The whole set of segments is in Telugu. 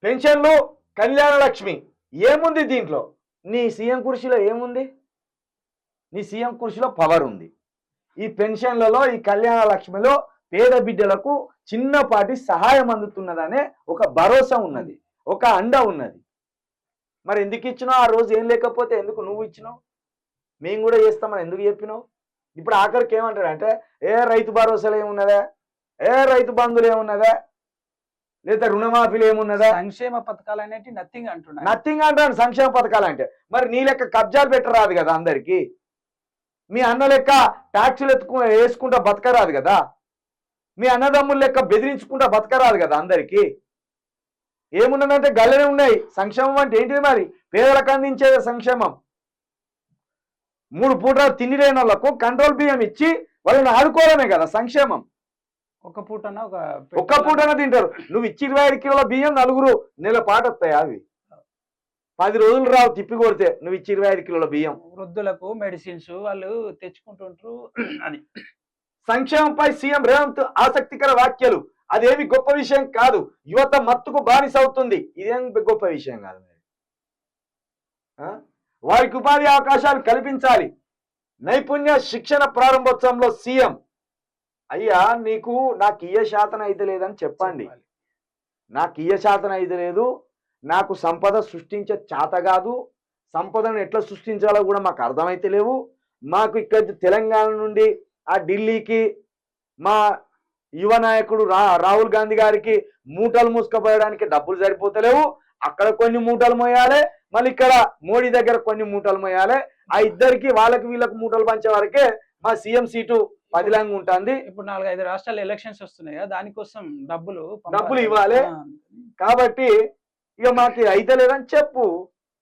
పెన్షన్లు, కళ్యాణ లక్ష్మి ఏముంది దీంట్లో? నీ సీఎం కుర్చీలో ఏముంది? నీ సీఎం కుర్చీలో పవర్ ఉంది. ఈ పెన్షన్లలో, ఈ కళ్యాణ లక్ష్మిలో పేద బిడ్డలకు చిన్నపాటి సహాయం అందుతున్నదనే ఒక భరోసా ఉన్నది, ఒక అండ ఉన్నది. మరి ఎందుకు ఇచ్చినావు? ఆ రోజు ఏం లేకపోతే ఎందుకు నువ్వు ఇచ్చినావు? మేము కూడా చేస్తామని ఎందుకు చెప్పినావు? ఇప్పుడు ఆఖరికి ఏమంటాడంటే రైతు భరోసాలు ఏమున్నదా, రైతు బంధువులు ఏమున్నదా, లేదా రుణమాఫీలు ఏమున్నదా? సంక్షేమ పథకాలు అనేవి నథింగ్ అంటున్నా. నథింగ్ అంటాను సంక్షేమ పథకాలు అంటే. మరి నీ లెక్క కబ్జాలు పెట్టరాదు కదా అందరికి. మీ అన్న లెక్క ట్యాక్సులు వేసుకుంటా బతకరాదు కదా. మీ అన్నదమ్ముల లెక్క బెదిరించుకుంటా బతకరాదు కదా అందరికి. ఏమున్నదంటే గల్లనే ఉన్నాయి. సంక్షేమం అంటే ఏంటిది? మరి పేదలకు అందించేది సంక్షేమం. 3 పూటలు తిండి లేని వాళ్ళకు కంట్రోల్ బియ్యం ఇచ్చి వాళ్ళని ఆడుకోవడమే కదా సంక్షేమం. ఒక పూటన తింటారు. నువ్వు ఇచ్చి 25 కిలోల బియ్యం నలుగురు నెల పాటు వస్తాయి. అవి 10 రోజులు రావు తిప్పి కొడితే. నువ్వు ఇచ్చి 25 కిలోల బియ్యం. వృద్ధులకు మెడిసిన్స్ వాళ్ళు తెచ్చుకుంటుంటారు. అది సంక్షేమంపై సీఎం రేవంత్ ఆసక్తికర వ్యాఖ్యలు. అదేమి గొప్ప విషయం కాదు. యువత మత్తుకు బానిస అవుతుంది. ఇదేం గొప్ప విషయం కాదు. వారికి ఉపాధి అవకాశాలు కల్పించాలి. నైపుణ్య శిక్షణ ప్రారంభోత్సవంలో సీఎం. అయ్యా నాకు ఇయ్య శాతం అయితే లేదని చెప్పండి. నాకు ఇయ్య శాతం అయితే లేదు. నాకు సంపద సృష్టించే చేత కాదు. సంపదను ఎట్లా సృష్టించాలో కూడా మాకు అర్థమైతే లేవు. మాకు ఇక్కడ తెలంగాణ నుండి ఆ ఢిల్లీకి మా యువ నాయకుడు రాహుల్ గాంధీ గారికి మూటలు మూసుకుపోయడానికి డబ్బులు సరిపోతలేవు. అక్కడ కొన్ని మూటలు మోయాలి, మళ్ళీ ఇక్కడ మోడీ దగ్గర కొన్ని మూటలు మోయాలి. ఆ ఇద్దరికి వాళ్ళకి వీళ్ళకి మూటలు పంచే వరకే మా సీఎం సీటు పదిలంగా ఉంటుంది. ఇప్పుడు 4-5 రాష్ట్రాలు ఎలక్షన్స్ వస్తున్నాయి కదా, దానికోసం డబ్బులు ఇవ్వాలి. కాబట్టి ఇక మాకు అయితే లేదని చెప్పు.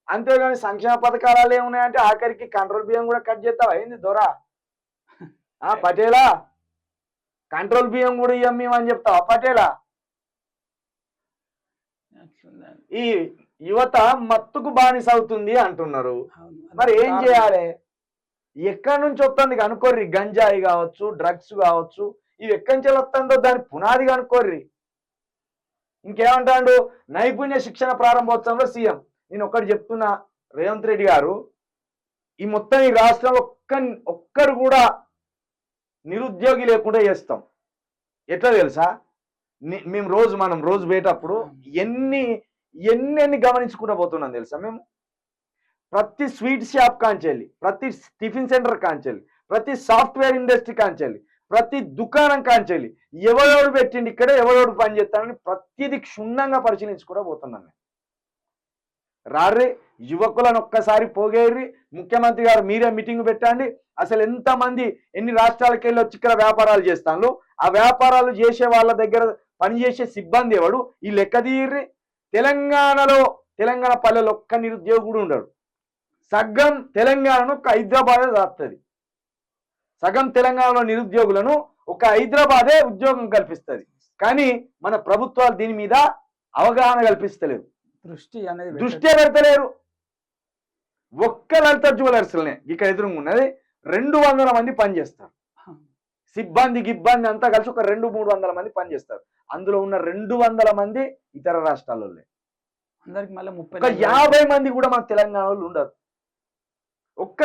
అంతేగాని సంక్షేమ పథకాలు ఏమున్నాయంటే ఆఖరికి కంట్రోల్ బియ్యం కూడా కట్ చేస్తావా ఏంది దొరా? పటేలా కంట్రోల్ బియ్యం కూడా ఇయ్యం మేము అని చెప్తావా పటేలా? ఈ యువత మత్తుకు బానిస అవుతుంది అంటున్నారు. మరి ఏం చేయాలి? ఎక్కడి నుంచి వస్తుంది కనుక్కోర్రి. గంజాయి కావచ్చు, డ్రగ్స్ కావచ్చు, ఇవి ఎక్కడి నుంచి వస్తుందో దాని పునాది కనుక్కోర్రి. ఇంకేమంటాడు? నైపుణ్య శిక్షణ ప్రారంభోత్సవంలో సీఎం. నేను ఒక్కటి చెప్తున్నా, రేవంత్ రెడ్డి గారు ఈ మొత్తం ఈ రాష్ట్రంలో ఒక్కరు కూడా నిరుద్యోగి లేకుండా చేస్తాం. ఎట్లా తెలుసా? మనం రోజు పోయేటప్పుడు ఎన్ని గమనించుకుంటూ పోతున్నాం తెలుసా? మేము ప్రతి స్వీట్ షాప్ కాంచెల్లి, ప్రతి టిఫిన్ సెంటర్ కాంచెల్లి, ప్రతి సాఫ్ట్వేర్ ఇండస్ట్రీ కాంచెల్లి, ప్రతి దుకాణం కాంచెల్లి ఎవడోడు పెట్టిండి ఇక్కడ, ఎవడోడు పని చేస్తానని ప్రతిదీ క్షుణ్ణంగా పరిశీలించుకుంటూ పోతున్నాం. రారే యువకులను ఒక్కసారి పోగేరి. ముఖ్యమంత్రి గారు మీరే మీటింగ్ పెట్టండి. అసలు ఎంతమంది ఎన్ని రాష్ట్రాలకు వెళ్ళి వచ్చి ఇక్కడ వ్యాపారాలు చేస్తాను, ఆ వ్యాపారాలు చేసే వాళ్ళ దగ్గర పనిచేసే సిబ్బంది ఎవడు, ఈ లెక్క తీర్రి. తెలంగాణ పల్లెలో ఒక్క నిరుద్యోగుడు ఉండడు. సగం తెలంగాణను ఒక హైదరాబాదే దాస్తుంది. సగం తెలంగాణలో నిరుద్యోగులను ఒక హైదరాబాదే ఉద్యోగం కల్పిస్తుంది. కానీ మన ప్రభుత్వాలు దీని మీద అవగాహన కల్పిస్తలేవు, దృష్టి పెడతలేరు. ఒక్క లలిత జ్యువెలర్స్లనే ఇక్కడ ఎదురుగా ఉన్నది 200 మంది పనిచేస్తారు. సిబ్బంది గిబ్బంది అంతా కలిసి ఒక 200-300 మంది పనిచేస్తారు. అందులో ఉన్న 200 మంది ఇతర రాష్ట్రాల్లో. అందరికి మళ్ళీ 50 మంది కూడా మన తెలంగాణ వాళ్ళు ఉండరు. ఒక్క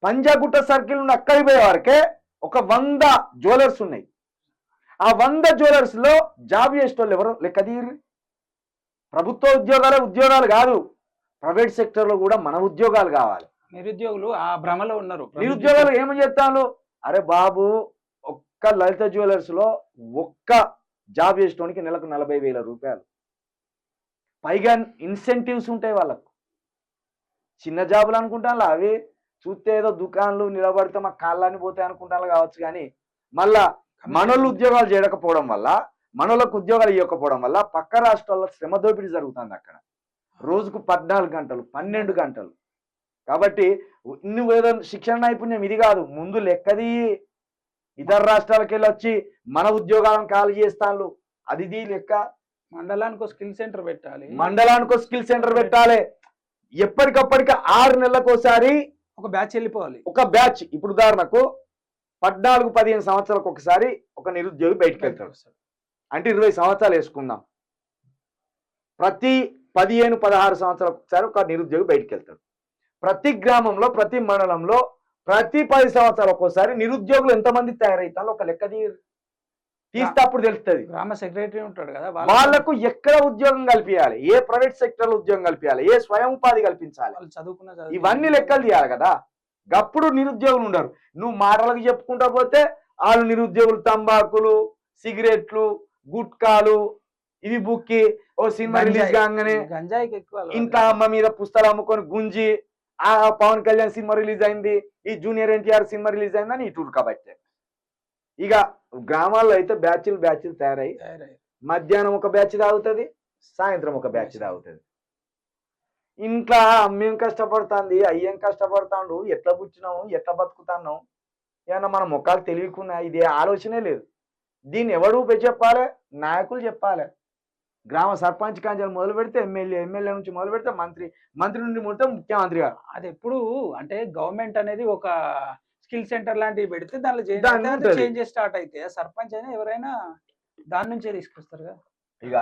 పంజాగుట్ట సర్కిల్ నుండి అక్కడికి పోయే వరకే ఒక 100 జ్యువెలర్స్ ఉన్నాయి. ఆ 100 జ్యువెలర్స్ లో జాబ్ చేసేటోళ్ళు ఎవరు లెక్క తీరి. ప్రభుత్వ ఉద్యోగాలు కాదు, ప్రైవేట్ సెక్టర్ లో కూడా మన ఉద్యోగాలు కావాలి. నిరుద్యోగులు ఆ భ్రమలో ఉన్నారు. నిరుద్యోగులు ఏమని చెప్తాను? అరే బాబు, ఒక్క లలిత జ్యువెలర్స్ లో ఒక్క జాబ్ చేసేటోనికి నెలకు 40,000 రూపాయలు. పైగా ఇన్సెంటివ్స్ ఉంటాయి వాళ్ళకు. చిన్న జాబులు అనుకుంటాను, అవి చూస్తే ఏదో దుకాణాలు నిలబడితే మా కాళ్ళని పోతాయి అనుకుంటాను కావచ్చు. కానీ మళ్ళా మనోళ్ళు ఉద్యోగాలు చేయకపోవడం వల్ల, మనోళ్ళకు ఉద్యోగాలు ఇవ్వకపోవడం వల్ల పక్క రాష్ట్రాల్లో శ్రమ దోపిడీ జరుగుతుంది. అక్కడ రోజుకు 14 గంటలు 12 గంటలు. కాబట్టి నువ్వు ఏదో శిక్షణ నైపుణ్యం ఇది కాదు, ముందు లెక్కది. ఇతర రాష్ట్రాలకు వెళ్ళి వచ్చి మన ఉద్యోగాలను ఖాళీ చేస్తాను, అది లెక్క. మండలానికి స్కిల్ సెంటర్ పెట్టాలి. స్కిల్ సెంటర్ పెట్టాలి. ఎప్పటికప్పటికి 6 నెలలకు ఒకసారి ఒక బ్యాచ్ వెళ్ళిపోవాలి. ఒక బ్యాచ్. ఇప్పుడు ఉదాహరణకు 14-15 సంవత్సరాలకు ఒకసారి ఒక నిరుద్యోగి బయటకు వెళ్తాడు. అంటే 20 సంవత్సరాలు వేసుకుందాం. ప్రతి 15-16 సంవత్సరాలకు ఒకసారి ఒక నిరుద్యోగి బయటికి వెళ్తాడు. ప్రతి గ్రామంలో, ప్రతి మండలంలో, ప్రతి 10 సంవత్సరాలకు ఒకసారి నిరుద్యోగులు ఎంతమంది తయారవుతారో ఒక లెక్క తీస్తే అప్పుడు తెలుస్తుంది. గ్రామ సెక్రటరీ ఉంటాడు కదా, వాళ్లకు ఎక్కడ ఉద్యోగం కల్పించాలి, ఏ ప్రైవేట్ సెక్టర్ లో ఉద్యోగం కల్పించాలి, ఏ స్వయం ఉపాధి కల్పించాలి, వాళ్ళు చదువుకున్న ఇవన్నీ లెక్కలు తీయాలి కదా. గప్పుడు నిరుద్యోగులు ఉండరు. నువ్వు మాటలకు చెప్పుకుంటా పోతే వాళ్ళు నిరుద్యోగులు తంబాకులు, సిగరెట్లు, గుట్కాలు ఇవి బుక్కి ఓ సినిమా రిలీజ్ కాగానే గంజాయికి ఎక్కువ ఇంట్లో అమ్మ మీద పుస్తకాలు అమ్ముకొని గుంజి ఆ పవన్ కళ్యాణ్ సినిమా రిలీజ్ అయింది, ఈ జూనియర్ ఎన్టీఆర్ సినిమా రిలీజ్ అయిందని ఇటు కాబట్టి ఇక గ్రామాల్లో అయితే బ్యాచ్లు తయారయ్యి మధ్యాహ్నం ఒక బ్యాచ్ తాగుతుంది, సాయంత్రం ఒక బ్యాచ్ తాగుతుంది. ఇంట్లో అమ్మేం కష్టపడుతుంది, అయ్యేం కష్టపడతాడు, ఎట్లా పుచ్చినాము, ఎట్లా బతుకుతున్నాం, ఏమన్నా మన ముఖాలు తెలియకున్నా ఇది ఆలోచనే లేదు. దీన్ని ఎవడు చెప్పాలి, నాయకులు చెప్పాలి. గ్రామ సర్పంచ్ కాంచెలు మొదలు పెడితే ఎమ్మెల్యే నుంచి మొదలు పెడితే మంత్రి నుండి మొదలు ముఖ్యమంత్రి గారు. అది ఎప్పుడు అంటే గవర్నమెంట్ అనేది ఒక స్కిల్ సెంటర్ లాంటివి పెడితే దానిలో చేంజెస్ స్టార్ట్ అయితే సర్పంచ్ అయినా ఎవరైనా దాని నుంచే తీసుకొస్తారు కదా. ఇక